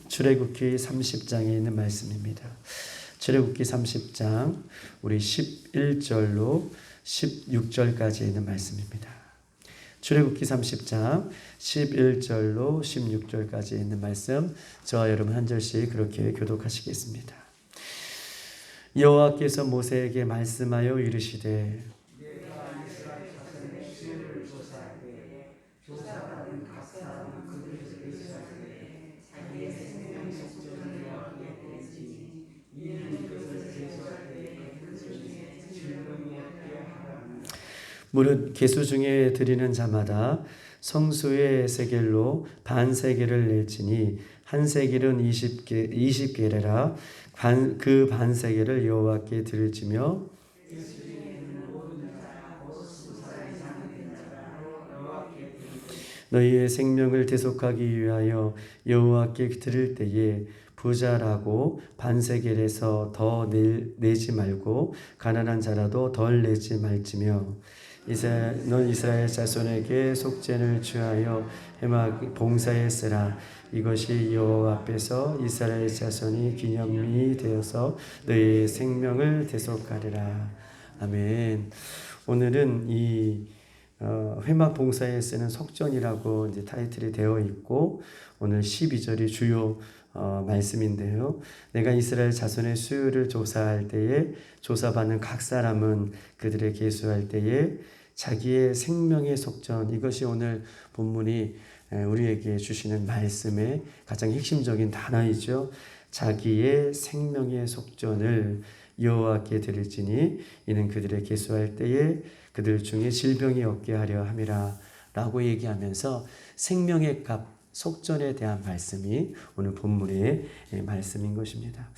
출애굽기 30장에 있는 말씀입니다. 출애굽기 30장 우리 11절로 16절까지 있는 말씀입니다. 출애굽기 30장 11절로 16절까지 있는 말씀, 저와 여러분 한 절씩 그렇게 교독하시겠습니다. 여호와께서 모세에게 말씀하여 이르시되 무릇 계수 중에 드리는 자마다 성수의 세겔로 반 세겔을 낼지니 한 세겔은 20게레라 그 반 세겔을 여호와께 드릴지며 너희의 생명을 대속하기 위하여 여호와께 드릴 때에 부자라고 반세겔에서 더 내지 말고 가난한 자라도 덜 내지 말지며 넌 이스라엘 자손에게 속죄를 취하여 해막 봉사에 쓰라. 이것이 여호와 앞에서 이스라엘 자손이 기념이 되어서 너희의 생명을 대속하리라. 아멘. 오늘은 이 회막 봉사에 쓰는 속전이라고 이제 타이틀이 되어 있고, 오늘 12절이 주요 말씀인데요. 내가 이스라엘 자손의 수요를 조사할 때에 조사받는 각 사람은 그들의 계수할 때에 자기의 생명의 속전, 이것이 오늘 본문이 우리에게 주시는 말씀의 가장 핵심적인 단어이죠. 자기의 생명의 속전을 여호와께 드릴지니 이는 그들의 계수할 때에 그들 중에 질병이 없게 하려 함이라 라고 얘기하면서 생명의 값, 속전에 대한 말씀이 오늘 본문의 말씀인 것입니다.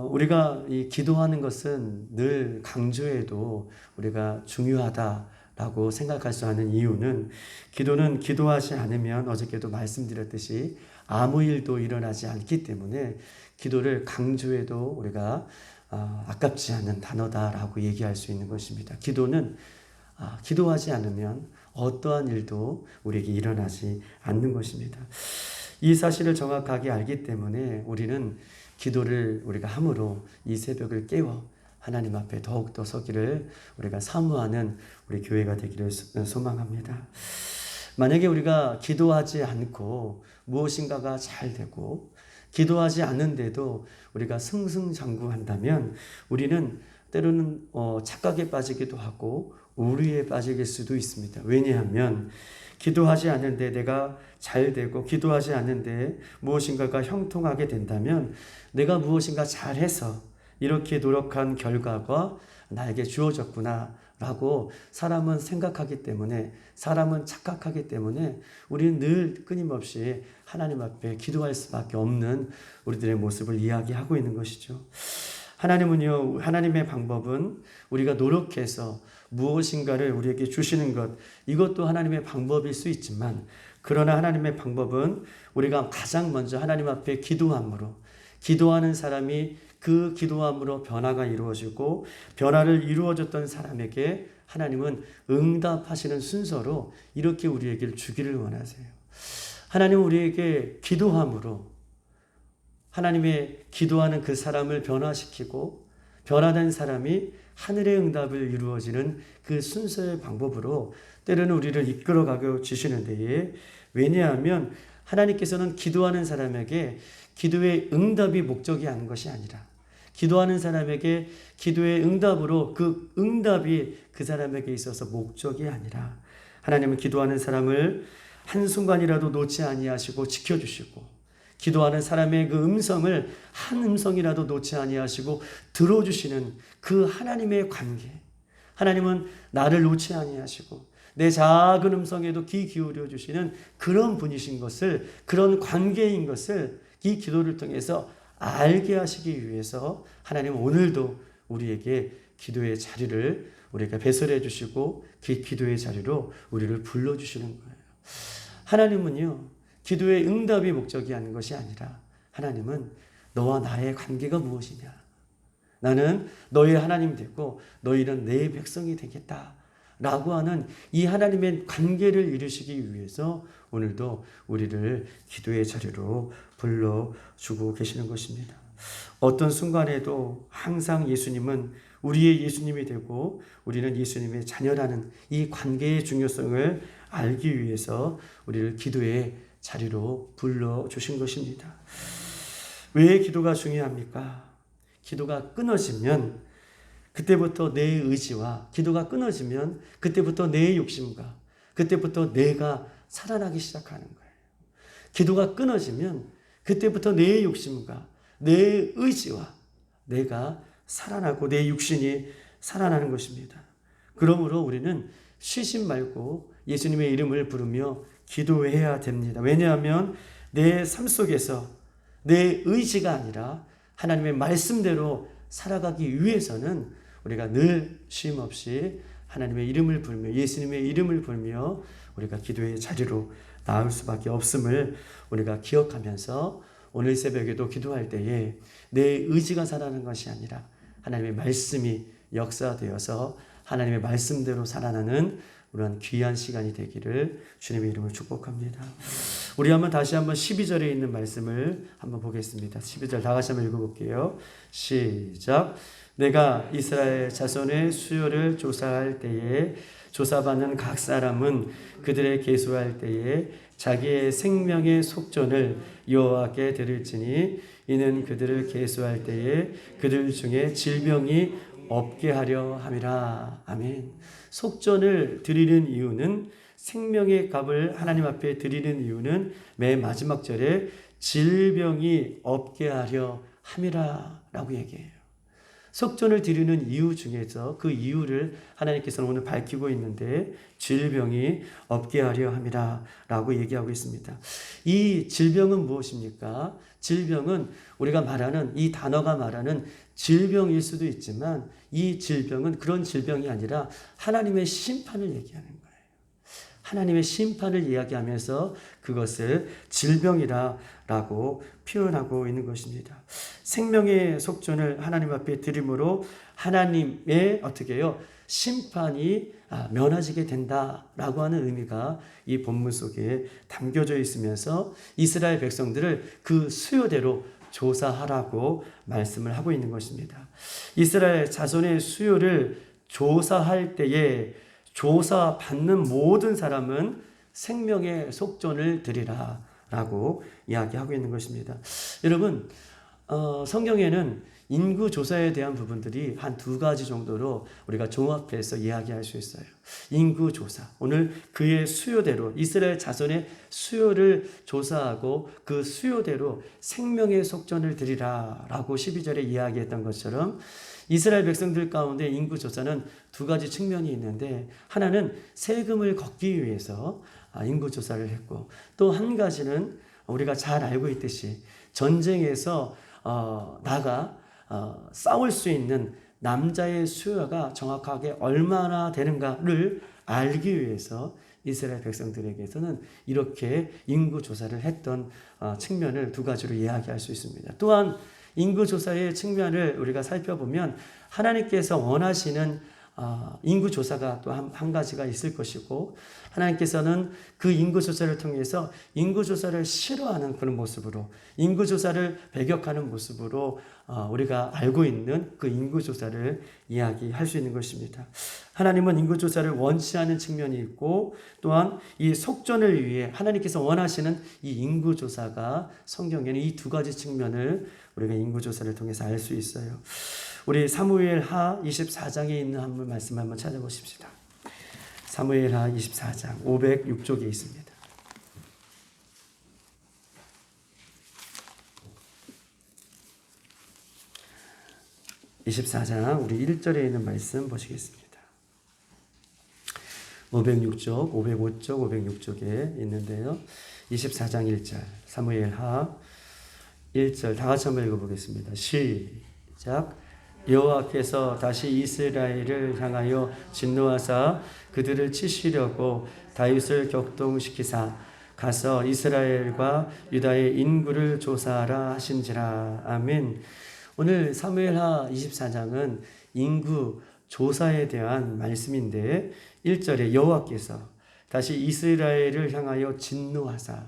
우리가 이 기도하는 것은 늘 강조해도 우리가 중요하다라고 생각할 수 있는 이유는, 기도는 기도하지 않으면 어저께도 말씀드렸듯이 아무 일도 일어나지 않기 때문에 기도를 강조해도 우리가 아깝지 않은 단어다라고 얘기할 수 있는 것입니다. 기도는 기도하지 않으면 어떠한 일도 우리에게 일어나지 않는 것입니다. 이 사실을 정확하게 알기 때문에 우리는 기도를 우리가 함으로 이 새벽을 깨워 하나님 앞에 더욱더 서기를 우리가 사모하는 우리 교회가 되기를 소망합니다. 만약에 우리가 기도하지 않고 무엇인가가 잘 되고 기도하지 않는데도 우리가 승승장구한다면 우리는 때로는 착각에 빠지기도 하고 우리에 빠질 수도 있습니다. 왜냐하면 기도하지 않는데 내가 잘 되고 기도하지 않는데 무엇인가가 형통하게 된다면 내가 무엇인가 잘해서 이렇게 노력한 결과가 나에게 주어졌구나 라고 사람은 생각하기 때문에, 사람은 착각하기 때문에 우리는 늘 끊임없이 하나님 앞에 기도할 수밖에 없는 우리들의 모습을 이야기하고 있는 것이죠. 하나님은요, 하나님의 방법은 우리가 노력해서 무엇인가를 우리에게 주시는 것, 이것도 하나님의 방법일 수 있지만, 그러나 하나님의 방법은 우리가 가장 먼저 하나님 앞에 기도함으로, 기도하는 사람이 그 기도함으로 변화가 이루어지고 변화를 이루어졌던 사람에게 하나님은 응답하시는 순서로 이렇게 우리에게 주기를 원하세요. 하나님은 우리에게 기도함으로 하나님의 기도하는 그 사람을 변화시키고 변화된 사람이 하늘의 응답을 이루어지는 그 순서의 방법으로 때로는 우리를 이끌어가고 주시는데, 왜냐하면 하나님께서는 기도하는 사람에게 기도의 응답이 목적이 아닌 것이 아니라 기도하는 사람에게 기도의 응답으로 그 응답이 그 사람에게 있어서 목적이 아니라, 하나님은 기도하는 사람을 한순간이라도 놓지 아니하시고 지켜주시고 기도하는 사람의 그 음성을 한 음성이라도 놓지 아니하시고 들어주시는 그 하나님의 관계, 하나님은 나를 놓지 아니하시고 내 작은 음성에도 귀 기울여 주시는 그런 분이신 것을, 그런 관계인 것을 이 기도를 통해서 알게 하시기 위해서 하나님은 오늘도 우리에게 기도의 자리를 우리가 배설해 주시고 그 기도의 자리로 우리를 불러주시는 거예요. 하나님은요, 기도의 응답이 목적이 아닌 것이 아니라 하나님은 너와 나의 관계가 무엇이냐, 나는 너희 하나님 되고 너희는 내 백성이 되겠다 라고 하는 이 하나님의 관계를 이루시기 위해서 오늘도 우리를 기도의 자리로 불러주고 계시는 것입니다. 어떤 순간에도 항상 예수님은 우리의 예수님이 되고 우리는 예수님의 자녀라는 이 관계의 중요성을 알기 위해서 우리를 기도의 자리로 불러주신 것입니다. 왜 기도가 중요합니까? 기도가 끊어지면 그때부터 내 의지와 기도가 끊어지면 그때부터 내 욕심과 그때부터 내가 살아나기 시작하는 거예요. 기도가 끊어지면 그때부터 내 욕심과 내 의지와 내가 살아나고 내 육신이 살아나는 것입니다. 그러므로 우리는 쉬지 말고 예수님의 이름을 부르며 기도해야 됩니다. 왜냐하면 내 삶 속에서 내 의지가 아니라 하나님의 말씀대로 살아가기 위해서는 우리가 늘 쉼 없이 하나님의 이름을 부르며 예수님의 이름을 부르며 우리가 기도의 자리로 나올 수밖에 없음을 우리가 기억하면서 오늘 새벽에도 기도할 때에 내 의지가 살아나는 것이 아니라 하나님의 말씀이 역사되어서 하나님의 말씀대로 살아나는 그런 귀한 시간이 되기를 주님의 이름으로 축복합니다. 우리 다시 한번 12절에 있는 말씀을 한번 보겠습니다. 12절 다 같이 한번 읽어볼게요. 시작. 내가 이스라엘 자손의 수요를 조사할 때에 조사받는 각 사람은 그들의 계수할 때에 자기의 생명의 속전을 여호와께 드릴지니 이는 그들을 계수할 때에 그들 중에 질병이 없게 하려 함이라. 아멘. 속전을 드리는 이유는 생명의 값을 하나님 앞에 드리는 이유는 맨 마지막 절에 질병이 없게 하려 함이라 라고 얘기해요. 속전을 드리는 이유 중에서 그 이유를 하나님께서는 오늘 밝히고 있는데 질병이 없게 하려 함이라 라고 얘기하고 있습니다. 이 질병은 무엇입니까? 질병은 우리가 말하는 이 단어가 말하는 질병일 수도 있지만 이 질병은 그런 질병이 아니라 하나님의 심판을 얘기하는 거예요. 하나님의 심판을 이야기하면서 그것을 질병이라고 표현하고 있는 것입니다. 생명의 속전을 하나님 앞에 드림으로 하나님의 어떻게 해요? 심판이 면하지게 된다라고 하는 의미가 이 본문 속에 담겨져 있으면서 이스라엘 백성들을 그 수요대로 조사하라고 말씀을 하고 있는 것입니다. 이스라엘 자손의 수요를 조사할 때에 조사받는 모든 사람은 생명의 속전을 드리라 라고 이야기하고 있는 것입니다. 여러분, 성경에는 인구 조사에 대한 부분들이 한 두 가지 정도로 우리가 종합해서 이야기할 수 있어요. 인구 조사. 오늘 그의 수요대로 이스라엘 자손의 수요를 조사하고 그 수요대로 생명의 속전을 드리라 라고 12절에 이야기했던 것처럼 이스라엘 백성들 가운데 인구 조사는 두 가지 측면이 있는데 하나는 세금을 걷기 위해서 인구 조사를 했고 또 한 가지는 우리가 잘 알고 있듯이 전쟁에서 싸울 수 있는 남자의 수요가 정확하게 얼마나 되는가를 알기 위해서 이스라엘 백성들에게서는 이렇게 인구 조사를 했던 측면을 두 가지로 이야기할 수 있습니다. 또한 인구조사의 측면을 우리가 살펴보면 하나님께서 원하시는 인구조사가 또 한 가지가 있을 것이고 하나님께서는 그 인구조사를 통해서 인구조사를 싫어하는 그런 모습으로 인구조사를 배격하는 모습으로 우리가 알고 있는 그 인구조사를 이야기할 수 있는 것입니다. 하나님은 인구조사를 원치 않은 측면이 있고 또한 이 속전을 위해 하나님께서 원하시는 이 인구조사가 성경에는 이 두 가지 측면을 우리가 인구조사를 통해서 알 수 있어요. 우리 사무엘하 24장에 있는 한번 말씀 한번 찾아보십시다. 사무엘하 24장 506쪽에 있습니다. 24장 우리 1절에 있는 말씀 보시겠습니다. 506쪽, 505쪽, 506쪽에 있는데요. 24장 1절 사무엘하 1절 다 같이 한번 읽어보겠습니다. 시작. 여호와께서 다시 이스라엘을 향하여 진노하사 그들을 치시려고 다윗을 격동시키사 가서 이스라엘과 유다의 인구를 조사하라 하신지라. 아멘. 오늘 사무엘하 24장은 인구 조사에 대한 말씀인데 1절에 여호와께서 다시 이스라엘을 향하여 진노하사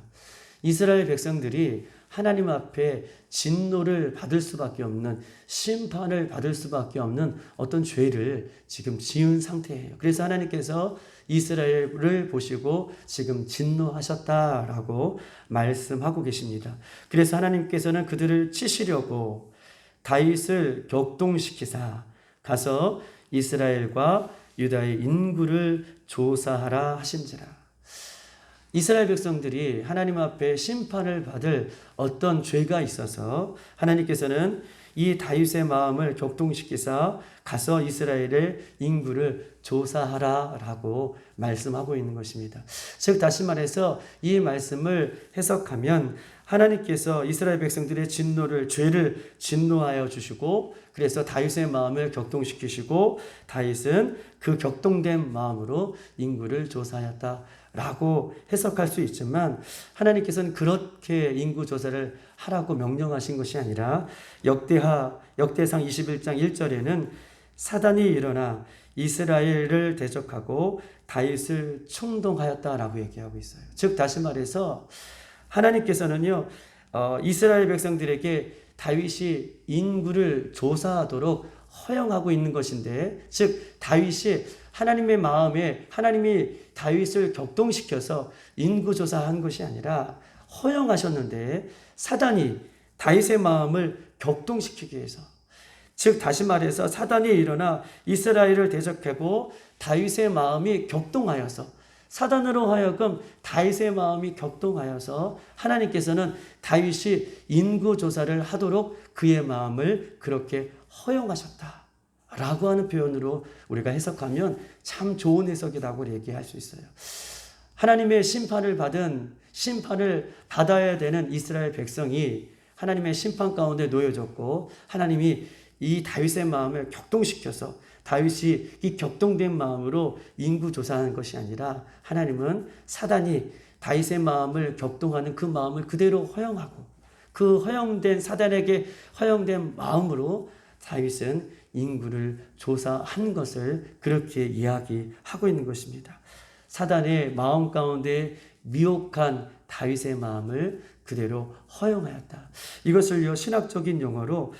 이스라엘 백성들이 하나님 앞에 진노를 받을 수밖에 없는, 심판을 받을 수밖에 없는 어떤 죄를 지금 지은 상태예요. 그래서 하나님께서 이스라엘을 보시고 지금 진노하셨다라고 말씀하고 계십니다. 그래서 하나님께서는 그들을 치시려고 다윗을 격동시키사 가서 이스라엘과 유다의 인구를 조사하라 하신지라. 이스라엘 백성들이 하나님 앞에 심판을 받을 어떤 죄가 있어서 하나님께서는 이 다윗의 마음을 격동시키사 가서 이스라엘의 인구를 조사하라라고 말씀하고 있는 것입니다. 즉 다시 말해서 이 말씀을 해석하면 하나님께서 이스라엘 백성들의 진노를, 죄를 진노하여 주시고 그래서 다윗의 마음을 격동시키시고 다윗은 그 격동된 마음으로 인구를 조사하였다라고 해석할 수 있지만 하나님께서는 그렇게 인구 조사를 하라고 명령하신 것이 아니라 역대상 21장 1절에는 사단이 일어나 이스라엘을 대적하고 다윗을 충동하였다라고 얘기하고 있어요. 즉 다시 말해서 하나님께서는요 이스라엘 백성들에게 다윗이 인구를 조사하도록 허용하고 있는 것인데, 즉 다윗이 하나님의 마음에 하나님이 다윗을 격동시켜서 인구 조사한 것이 아니라 허용하셨는데 사단이 다윗의 마음을 격동시키기 위해서, 즉 다시 말해서 사단이 일어나 이스라엘을 대적하고 다윗의 마음이 격동하여서 사단으로 하여금 다윗의 마음이 격동하여서 하나님께서는 다윗이 인구조사를 하도록 그의 마음을 그렇게 허용하셨다라고 하는 표현으로 우리가 해석하면 참 좋은 해석이라고 얘기할 수 있어요. 하나님의 심판을 받아야 되는 이스라엘 백성이 하나님의 심판 가운데 놓여졌고 하나님이 이 다윗의 마음을 격동시켜서 다윗이 이 격동된 마음으로 인구조사하는 것이 아니라 하나님은 사단이 다윗의 마음을 격동하는 그 마음을 그대로 허용하고 그 허용된 사단에게 허용된 마음으로 다윗은 인구를 조사한 것을 그렇게 이야기하고 있는 것입니다. 사단의 마음 가운데 미혹한 다윗의 마음을 그대로 허용하였다. 이것을요 신학적인 용어로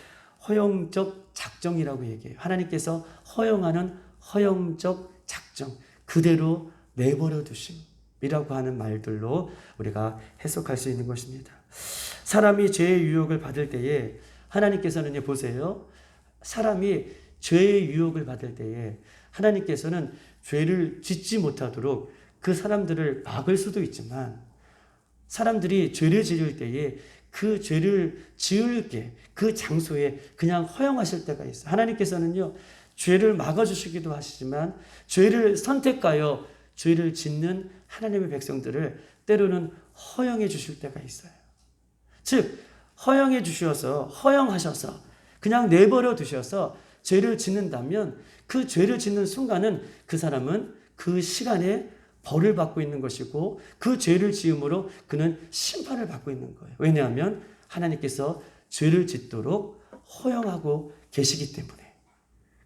허용적 작정이라고 얘기해요. 하나님께서 허용하는 허용적 작정, 그대로 내버려 두심이라고 하는 말들로 우리가 해석할 수 있는 것입니다. 사람이 죄의 유혹을 받을 때에 하나님께서는 보세요. 사람이 죄의 유혹을 받을 때에 하나님께서는 죄를 짓지 못하도록 그 사람들을 막을 수도 있지만 사람들이 죄를 지을 때에 그 죄를 지을 게 그 장소에 그냥 허용하실 때가 있어요. 하나님께서는요 죄를 막아주시기도 하시지만 죄를 선택하여 죄를 짓는 하나님의 백성들을 때로는 허용해 주실 때가 있어요. 즉 허용해 주셔서 허용하셔서 그냥 내버려 두셔서 죄를 짓는다면 그 죄를 짓는 순간은 그 사람은 그 시간에 벌을 받고 있는 것이고 그 죄를 지음으로 그는 심판을 받고 있는 거예요. 왜냐하면 하나님께서 죄를 짓도록 허용하고 계시기 때문에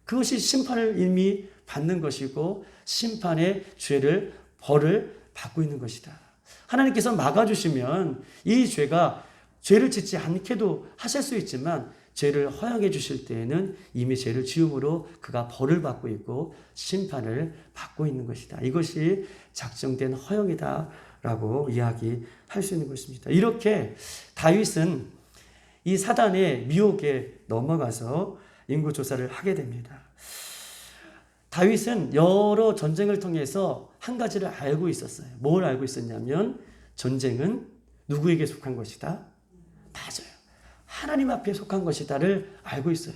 그것이 심판을 이미 받는 것이고 심판의 죄를 벌을 받고 있는 것이다. 하나님께서 막아주시면 이 죄를 짓지 않게도 하실 수 있지만 죄를 허용해 주실 때에는 이미 죄를 지음으로 그가 벌을 받고 있고 심판을 받고 있는 것이다. 이것이 작정된 허용이다라고 이야기할 수 있는 것입니다. 이렇게 다윗은 이 사단의 미혹에 넘어가서 인구조사를 하게 됩니다. 다윗은 여러 전쟁을 통해서 한 가지를 알고 있었어요. 뭘 알고 있었냐면 전쟁은 누구에게 속한 것이다? 맞아요. 하나님 앞에 속한 것이다를 알고 있어요.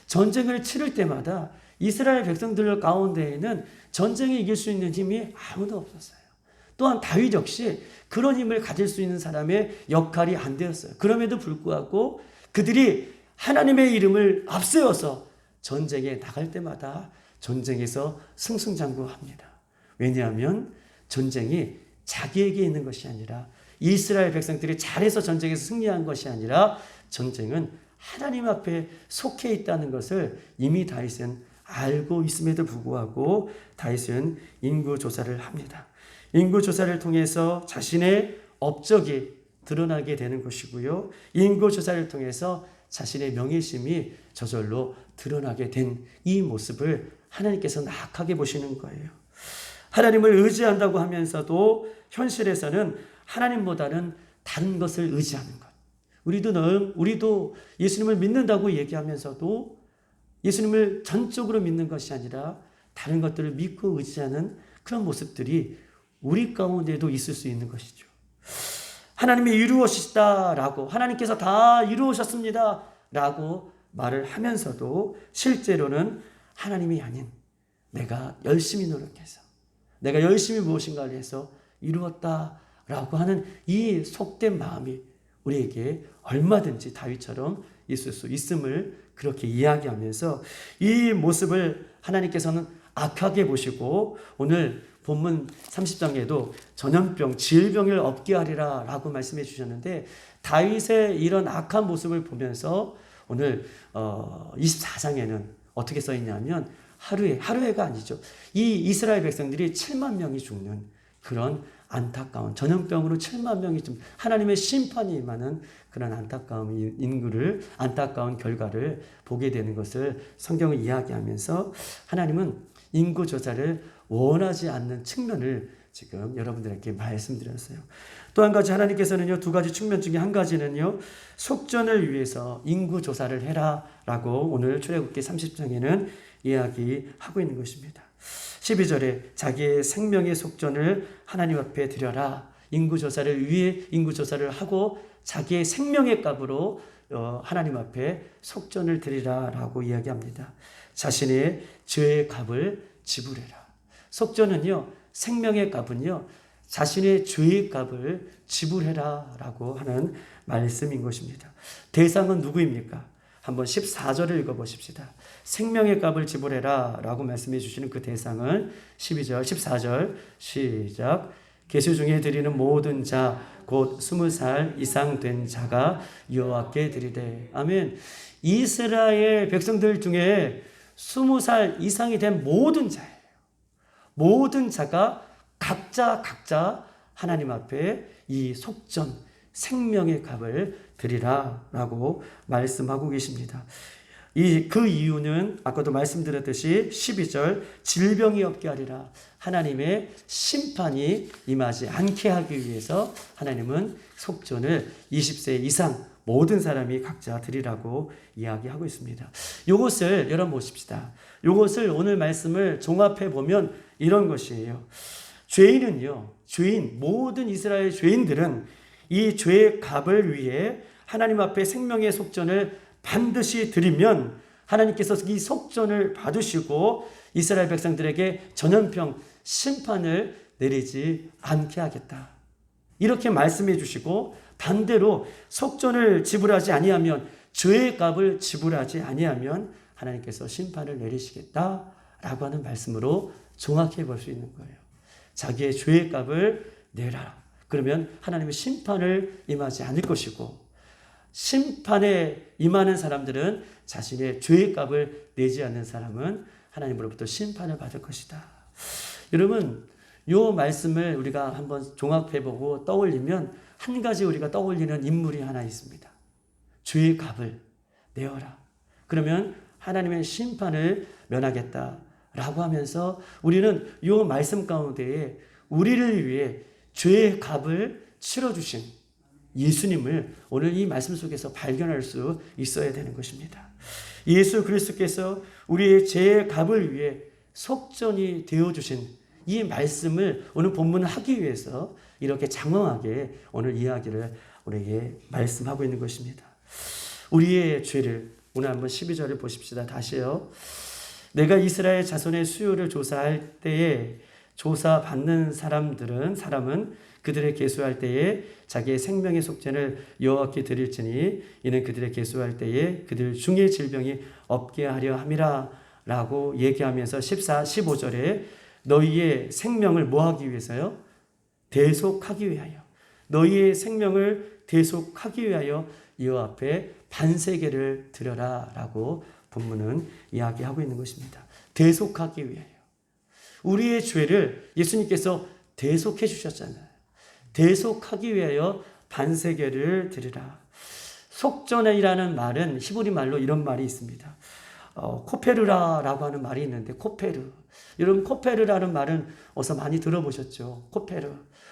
전쟁을 치를 때마다 이스라엘 백성들 가운데에는 전쟁에 이길 수 있는 힘이 아무도 없었어요. 또한 다윗 역시 그런 힘을 가질 수 있는 사람의 역할이 안 되었어요. 그럼에도 불구하고 그들이 하나님의 이름을 앞세워서 전쟁에 나갈 때마다 전쟁에서 승승장구합니다. 왜냐하면 전쟁이 자기에게 있는 것이 아니라 이스라엘 백성들이 잘해서 전쟁에서 승리한 것이 아니라 전쟁은 하나님 앞에 속해 있다는 것을 이미 다윗은 알고 있음에도 불구하고 다윗은 인구조사를 합니다. 인구조사를 통해서 자신의 업적이 드러나게 되는 것이고요. 인구조사를 통해서 자신의 명예심이 저절로 드러나게 된 이 모습을 하나님께서는 악하게 보시는 거예요. 하나님을 의지한다고 하면서도 현실에서는 하나님보다는 다른 것을 의지하는 것. 우리도 예수님을 믿는다고 얘기하면서도 예수님을 전적으로 믿는 것이 아니라 다른 것들을 믿고 의지하는 그런 모습들이 우리 가운데도 있을 수 있는 것이죠. 하나님이 이루어지시다라고, 하나님께서 다 이루어졌습니다 라고 말을 하면서도 실제로는 하나님이 아닌 내가 열심히 노력해서, 내가 열심히 무엇인가를 해서 이루었다라고 하는 이 속된 마음이 우리에게 얼마든지 다윗처럼 있을 수 있음을 그렇게 이야기하면서 이 모습을 하나님께서는 악하게 보시고 오늘 본문 30장에도 전염병, 질병을 없게 하리라 라고 말씀해 주셨는데, 다윗의 이런 악한 모습을 보면서 오늘 24장에는 어떻게 써 있냐면 하루에가 아니죠. 이 이스라엘 백성들이 7만 명이 죽는 그런 안타까운, 전염병으로 7만 명이 좀 하나님의 심판이 임하는 그런 안타까운 결과를 보게 되는 것을 성경을 이야기하면서 하나님은 인구조사를 원하지 않는 측면을 지금 여러분들에게 말씀드렸어요. 또 한 가지 하나님께서는요, 두 가지 측면 중에 한 가지는요, 속전을 위해서 인구조사를 해라 라고 오늘 출애굽기 30장에는 이야기하고 있는 것입니다. 12절에 자기의 생명의 속전을 하나님 앞에 드려라. 인구조사를 위해 인구조사를 하고 자기의 생명의 값으로 하나님 앞에 속전을 드리라 라고 이야기합니다. 자신의 죄의 값을 지불해라. 속전은요, 생명의 값은요, 자신의 죄의 값을 지불해라 라고 하는 말씀인 것입니다. 대상은 누구입니까? 한번 14절을 읽어보십시다. 생명의 값을 지불해라 라고 말씀해 주시는 그 대상을 12절, 14절 시작. 계수 중에 드리는 모든 자, 곧 20살 이상 된 자가 여호와께 드리되. 아멘. 이스라엘 백성들 중에 20살 이상이 된 모든 자예요. 모든 자가 각자 하나님 앞에 이 속전, 생명의 값을 드리라 라고 말씀하고 계십니다. 그 이유는 아까도 말씀드렸듯이 12절 질병이 없게 하리라. 하나님의 심판이 임하지 않게 하기 위해서 하나님은 속전을 20세 이상 모든 사람이 각자 드리라고 이야기하고 있습니다. 이것을 여러분 보십시다. 이것을 오늘 말씀을 종합해 보면 이런 것이에요. 모든 이스라엘 죄인들은 이 죄의 값을 위해 하나님 앞에 생명의 속전을 반드시 드리면 하나님께서 이 속전을 받으시고 이스라엘 백성들에게 전염병 심판을 내리지 않게 하겠다. 이렇게 말씀해 주시고, 반대로 속전을 지불하지 아니하면, 죄의 값을 지불하지 아니하면 하나님께서 심판을 내리시겠다라고 하는 말씀으로 종합해 볼 수 있는 거예요. 자기의 죄의 값을 내라. 그러면 하나님의 심판을 임하지 않을 것이고, 심판에 임하는 사람들은 자신의 죄의 값을 내지 않는 사람은 하나님으로부터 심판을 받을 것이다. 여러분, 이 말씀을 우리가 한번 종합해보고 떠올리면 한 가지 우리가 떠올리는 인물이 하나 있습니다. 죄의 값을 내어라. 그러면 하나님의 심판을 면하겠다라고 하면서 우리는 이 말씀 가운데에 우리를 위해 죄의 값을 치러주신 예수님을 오늘 이 말씀 속에서 발견할 수 있어야 되는 것입니다. 예수 그리스도께서 우리의 죄의 값을 위해 속전이 되어주신 이 말씀을 오늘 본문을 하기 위해서 이렇게 장황하게 오늘 이야기를 우리에게 말씀하고 있는 것입니다. 우리의 죄를 오늘 한번 12절을 보십시다. 다시요. 내가 이스라엘 자손의 수요를 조사할 때에 조사받는 사람은 그들의 계수할 때에 자기의 생명의 속전을 여호와께 드릴지니 이는 그들의 계수할 때에 그들 중에 질병이 없게 하려 함이라 라고 얘기하면서 15절에 너희의 생명을 뭐하기 위해서요? 대속하기 위하여. 너희의 생명을 대속하기 위하여 여호와 앞에 반세계를 드려라 라고 본문은 이야기하고 있는 것입니다. 대속하기 위하여. 우리의 죄를 예수님께서 대속해 주셨잖아요. 대속하기 위하여 반세계를 드리라. 속전이라는 말은 히브리 말로 이런 말이 있습니다. 코페르라라고 하는 말이 있는데, 코페르. 여러분, 코페르라는 말은 어서 많이 들어보셨죠?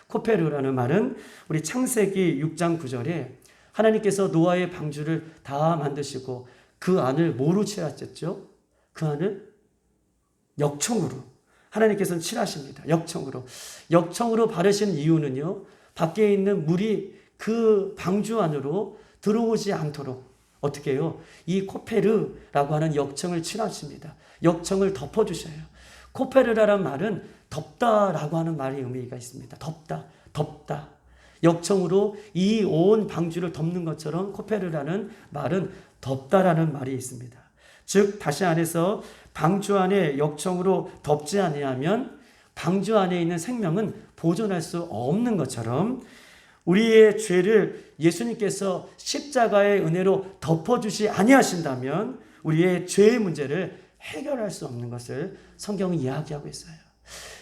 코페르라는 말은 우리 창세기 6장 9절에 하나님께서 노아의 방주를 다 만드시고 그 안을 뭐로 칠하셨죠? 그 안을 역청으로. 하나님께서는 칠하십니다. 역청으로 바르신 이유는요, 밖에 있는 물이 그 방주 안으로 들어오지 않도록 어떻게 해요? 이 코페르라고 하는 역청을 칠하십니다. 역청을 덮어주셔요. 코페르라는 말은 덮다라고 하는 말의 의미가 있습니다. 덮다. 역청으로 이 온 방주를 덮는 것처럼 코페르라는 말은 덮다라는 말이 있습니다. 즉 다시 안에서 방주 안에 역청으로 덮지 아니하면 방주 안에 있는 생명은 보존할 수 없는 것처럼 우리의 죄를 예수님께서 십자가의 은혜로 덮어주시 아니하신다면 우리의 죄의 문제를 해결할 수 없는 것을 성경은 이야기하고 있어요.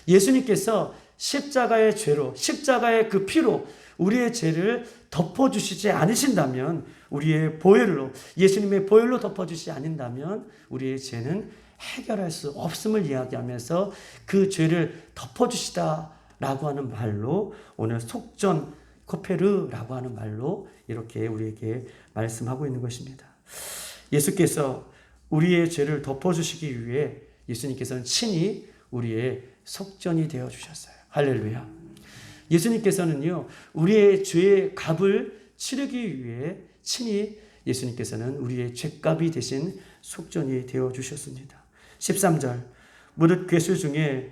예수님께서 십자가의 죄로, 십자가의 그 피로 우리의 죄를 덮어주시지 않으신다면, 우리의 보혈로, 예수님의 보혈로 덮어주시지 않는다면 우리의 죄는 해결할 수 없음을 이야기하면서 그 죄를 덮어주시다라고 하는 말로, 오늘 속전 코페르라고 하는 말로 이렇게 우리에게 말씀하고 있는 것입니다. 예수께서 우리의 죄를 덮어주시기 위해 예수님께서는 친히 우리의 속전이 되어주셨어요. 할렐루야. 예수님께서는요, 우리의 죄의 값을 치르기 위해 친히 예수님께서는 우리의 죄값이 되신 속전이 되어주셨습니다. 13절, 무릇 괴수 중에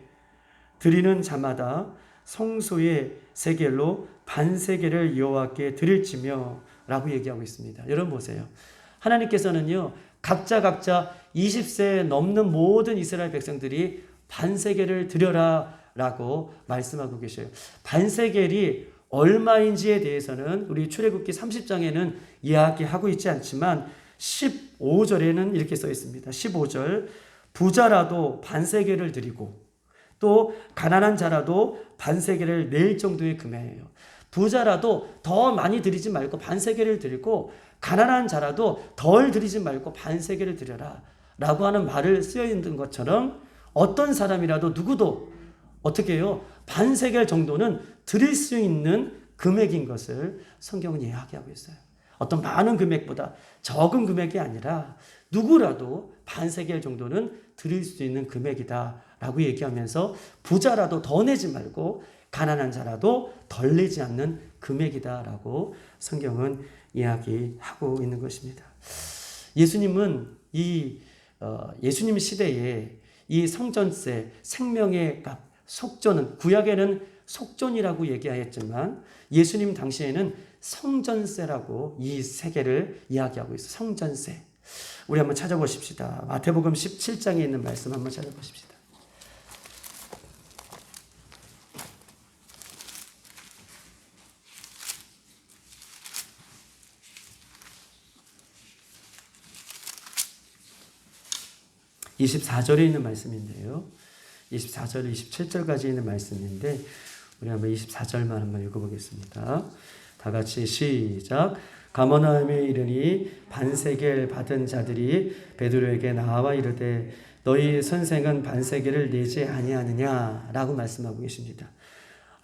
드리는 자마다 성소의 세겔로 반세겔을 여호와께 드릴지며 라고 얘기하고 있습니다. 여러분 보세요. 하나님께서는요, 각자 20세 넘는 모든 이스라엘 백성들이 반세겔을 드려라 라고 말씀하고 계셔요. 반세겔이 얼마인지에 대해서는 우리 출애굽기 30장에는 이야기하고 있지 않지만 15절에는 이렇게 써 있습니다. 15절, 부자라도 반세겔을 드리고 또 가난한 자라도 반세겔을 낼 정도의 금액이에요. 부자라도 더 많이 드리지 말고 반세겔을 드리고, 가난한 자라도 덜 드리지 말고 반세겔을 드려라 라고 하는 말을 쓰여 있는 것처럼 어떤 사람이라도 누구도 어떻게 해요? 반세겔 정도는 드릴 수 있는 금액인 것을 성경은 이야기하고 있어요. 어떤 많은 금액보다 적은 금액이 아니라 누구라도 반세겔 정도는 드릴 수 있는 금액이다 라고 얘기하면서 부자라도 더 내지 말고 가난한 자라도 덜 내지 않는 금액이다 라고 성경은 이야기하고 있는 것입니다. 예수님은 예수님 시대에 이 성전세, 생명의 값, 속전은, 구약에는 속전이라고 얘기하였지만 예수님 당시에는 성전세라고 이 세계를 이야기하고 있어요. 성전세. 우리 한번 찾아보십시다. 마태복음 17장에 있는 말씀 한번 찾아보십시다. (24절에) 있는 말씀인데요. 24절, 27절까지 있는 말씀인데 우리 한번 24절만 한번 읽어보겠습니다. 다 같이 시작. 가버나움에 이르니 반세겔 받은 자들이 베드로에게 나와 이르되 너희 선생은 반세겔을 내지 아니하느냐라고 말씀하고 계십니다.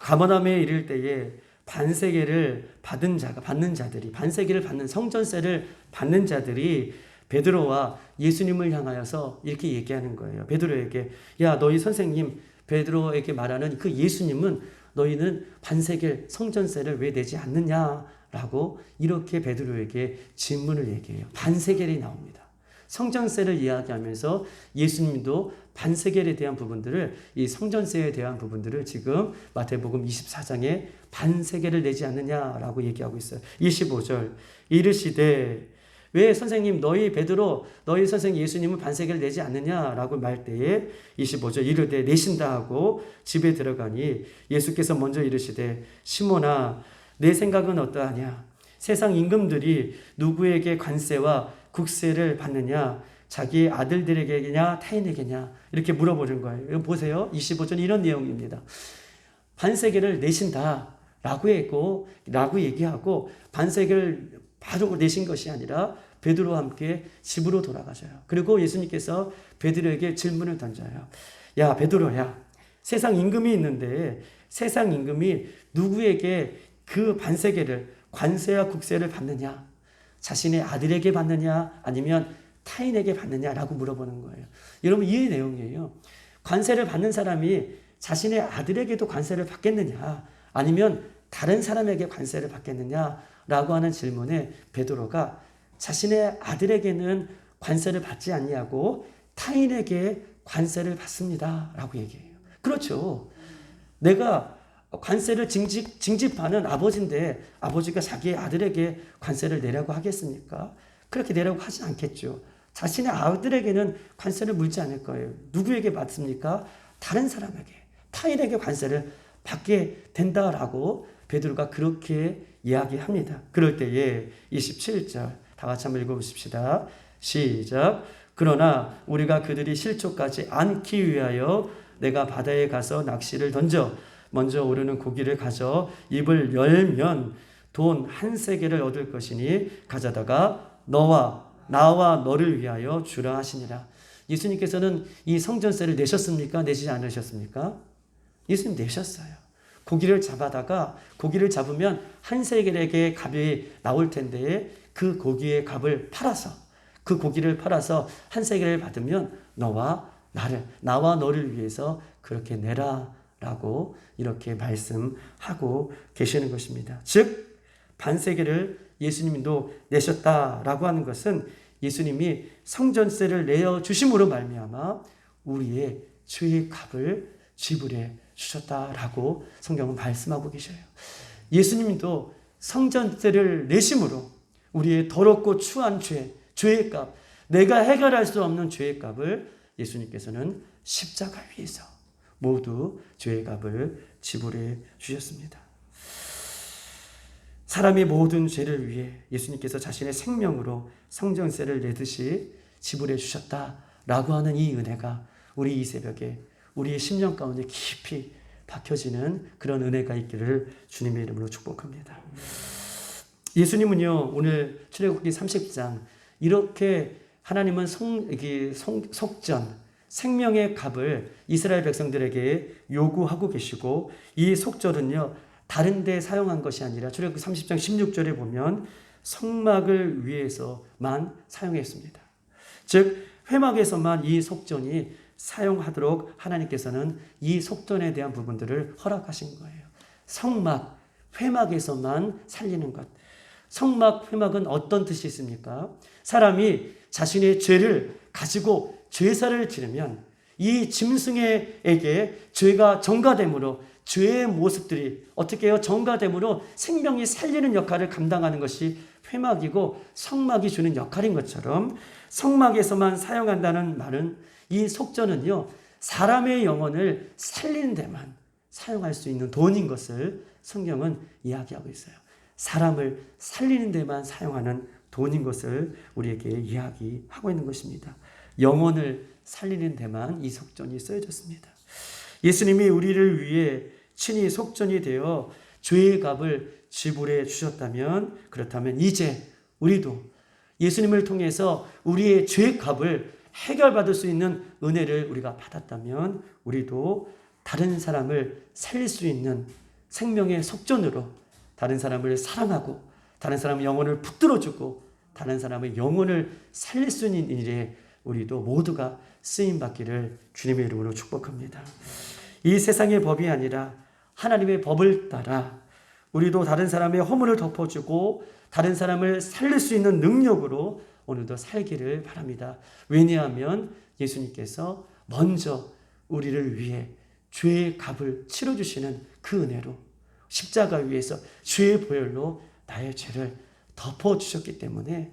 가버나움에 이를 때에 반세겔을 받는 자들이, 반세겔을 받는 성전세를 받는 자들이 베드로와 예수님을 향하여서 이렇게 얘기하는 거예요. 베드로에게, 야, 너희 선생님, 베드로에게 말하는 그 예수님은 너희는 반세겔 성전세를 왜 내지 않느냐라고 이렇게 베드로에게 질문을 얘기해요. 반세겔이 나옵니다. 성전세를 이야기하면서 예수님도 반세겔에 대한 부분들을, 이 성전세에 대한 부분들을 지금 마태복음 24장에 반세겔을 내지 않느냐라고 얘기하고 있어요. 25절, 이르시되 왜 선생님 너희 베드로 너희 선생 예수님은 반세겔을 내지 않느냐라고 말 때에 25절, 이르되 내신다 하고 집에 들어가니 예수께서 먼저 이르시되 시몬아 내 생각은 어떠하냐? 세상 임금들이 누구에게 관세와 국세를 받느냐? 자기 아들들에게냐 타인에게냐? 이렇게 물어보는 거예요. 이거 보세요. 25절 이런 내용입니다. 반세계를 내신다라고 얘기하고 반세계를 바로 내신 것이 아니라 베드로와 함께 집으로 돌아가셔요. 그리고 예수님께서 베드로에게 질문을 던져요. 야, 베드로야, 세상 임금이 있는데 세상 임금이 누구에게 그 반세계를, 관세와 국세를 받느냐? 자신의 아들에게 받느냐? 아니면 타인에게 받느냐라고 물어보는 거예요. 여러분, 이 내용이에요. 관세를 받는 사람이 자신의 아들에게도 관세를 받겠느냐? 아니면 다른 사람에게 관세를 받겠느냐라고 하는 질문에 베드로가 자신의 아들에게는 관세를 받지 않냐고 타인에게 관세를 받습니다라고 얘기해요. 그렇죠. 내가 관세를 징집하는 아버지인데 아버지가 자기의 아들에게 관세를 내라고 하겠습니까? 그렇게 내라고 하지 않겠죠. 자신의 아들에게는 관세를 물지 않을 거예요. 누구에게 받습니까? 다른 사람에게, 타인에게 관세를 받게 된다라고 베드로가 그렇게 이야기합니다. 그럴 때에 27절 다 같이 한번 읽어보십시다. 시작. 그러나 우리가 그들이 실족하지 않기 위하여 내가 바다에 가서 낚시를 던져 먼저 오르는 고기를 가져 입을 열면 돈 한 세겔을 얻을 것이니 가져다가 나와 너를 위하여 주라 하시니라. 예수님께서는 이 성전세를 내셨습니까? 내시지 않으셨습니까? 예수님 내셨어요. 고기를 잡으면 한 세겔에게 값이 나올 텐데 그 고기의 값을 팔아서, 그 고기를 팔아서 한 세겔을 받으면 나와 너를 위해서 그렇게 내라라고 이렇게 말씀하고 계시는 것입니다. 즉 반세겔을 예수님도 내셨다라고 하는 것은 예수님이 성전세를 내어 주심으로 말미암아 우리의 죄의 값을 지불해 주셨다라고 성경은 말씀하고 계셔요. 예수님도 성전세를 내심으로 우리의 더럽고 추한 죄의 값, 내가 해결할 수 없는 죄의 값을 예수님께서는 십자가 위에서 모두 죄의 값을 지불해 주셨습니다. 사람의 모든 죄를 위해 예수님께서 자신의 생명으로 성전세를 내듯이 지불해 주셨다라고 하는 이 은혜가 우리 이 새벽에 우리의 심령 가운데 깊이 박혀지는 그런 은혜가 있기를 주님의 이름으로 축복합니다. 예수님은요, 오늘 출애굽기 30장 이렇게 하나님은 속전, 생명의 값을 이스라엘 백성들에게 요구하고 계시고 이 속절은요, 다른 데 사용한 것이 아니라 출애굽기 30장 16절에 보면 성막을 위해서만 사용했습니다. 즉 회막에서만 이 속전이 사용하도록 하나님께서는 이 속전에 대한 부분들을 허락하신 거예요. 성막, 회막에서만 살리는 것. 성막, 회막은 어떤 뜻이 있습니까? 사람이 자신의 죄를 가지고 제사를 지르면 이 짐승에게 죄가 전가됨으로 죄의 모습들이 어떻게 해요? 전가됨으로 생명이 살리는 역할을 감당하는 것이 회막이고 성막이 주는 역할인 것처럼 성막에서만 사용한다는 말은 이 속전은요, 사람의 영혼을 살리는 데만 사용할 수 있는 돈인 것을 성경은 이야기하고 있어요. 사람을 살리는 데만 사용하는 돈인 것을 우리에게 이야기하고 있는 것입니다. 영혼을 살리는 데만 이 속전이 쓰여졌습니다. 예수님이 우리를 위해 친히 속전이 되어 죄의 값을 지불해 주셨다면, 그렇다면 이제 우리도 예수님을 통해서 우리의 죄의 값을 해결받을 수 있는 은혜를 우리가 받았다면 우리도 다른 사람을 살릴 수 있는 생명의 속전으로 다른 사람을 사랑하고 다른 사람의 영혼을 붙들어주고 다른 사람의 영혼을 살릴 수 있는 일에 우리도 모두가 쓰임받기를 주님의 이름으로 축복합니다. 이 세상의 법이 아니라 하나님의 법을 따라 우리도 다른 사람의 허물을 덮어주고 다른 사람을 살릴 수 있는 능력으로 오늘도 살기를 바랍니다. 왜냐하면 예수님께서 먼저 우리를 위해 죄의 값을 치러주시는 그 은혜로 십자가 위에서 죄의 보혈로 나의 죄를 덮어주셨기 때문에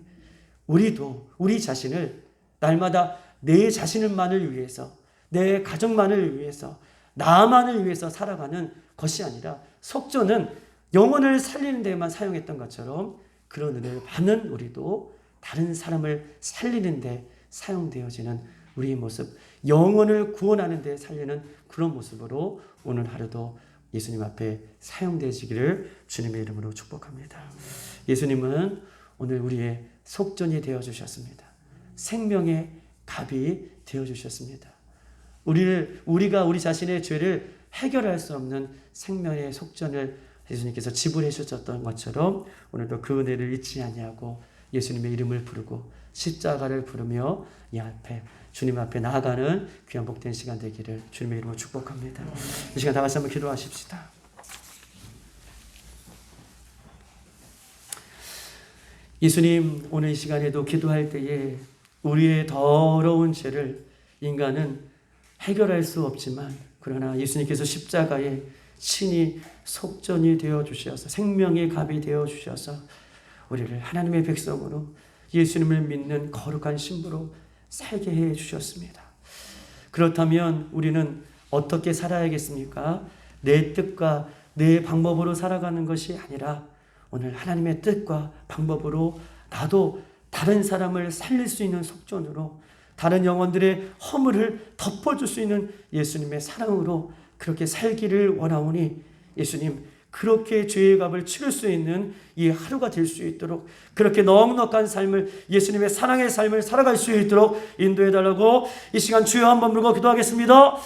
우리도 우리 자신을 날마다 내 자신만을 위해서 내 가정만을 위해서 나만을 위해서 살아가는 것이 아니라 속전은 영혼을 살리는 데만 사용했던 것처럼 그런 은혜를 받는 우리도 다른 사람을 살리는 데 사용되어지는 우리의 모습, 영혼을 구원하는 데 살리는 그런 모습으로 오늘 하루도 예수님 앞에 사용되시기를 주님의 이름으로 축복합니다. 예수님은 오늘 우리의 속전이 되어주셨습니다. 생명의 갑이 되어주셨습니다. 우리가 우리 자신의 죄를 해결할 수 없는 생명의 속전을 예수님께서 지불해 주셨던 것처럼 오늘도 그 은혜를 잊지 아니하고 예수님의 이름을 부르고 십자가를 부르며 이 앞에 주님 앞에 나아가는 귀한 복된 시간 되기를 주님의 이름으로 축복합니다. 이 시간 다 같이 한번 기도하십시다. 예수님, 오늘 이 시간에도 기도할 때에 우리의 더러운 죄를 인간은 해결할 수 없지만 그러나 예수님께서 십자가에 친히 속전이 되어 주셔서 생명의 갑이 되어 주셔서 우리를 하나님의 백성으로 예수님을 믿는 거룩한 신부로 살게 해 주셨습니다. 그렇다면 우리는 어떻게 살아야겠습니까? 내 뜻과 내 방법으로 살아가는 것이 아니라 오늘 하나님의 뜻과 방법으로 나도 다른 사람을 살릴 수 있는 속전으로 다른 영혼들의 허물을 덮어줄 수 있는 예수님의 사랑으로 그렇게 살기를 원하오니 예수님 그렇게 죄의 값을 치를 수 있는 이 하루가 될 수 있도록 그렇게 넉넉한 삶을 예수님의 사랑의 삶을 살아갈 수 있도록 인도해달라고 이 시간 주여 한번 물고 기도하겠습니다.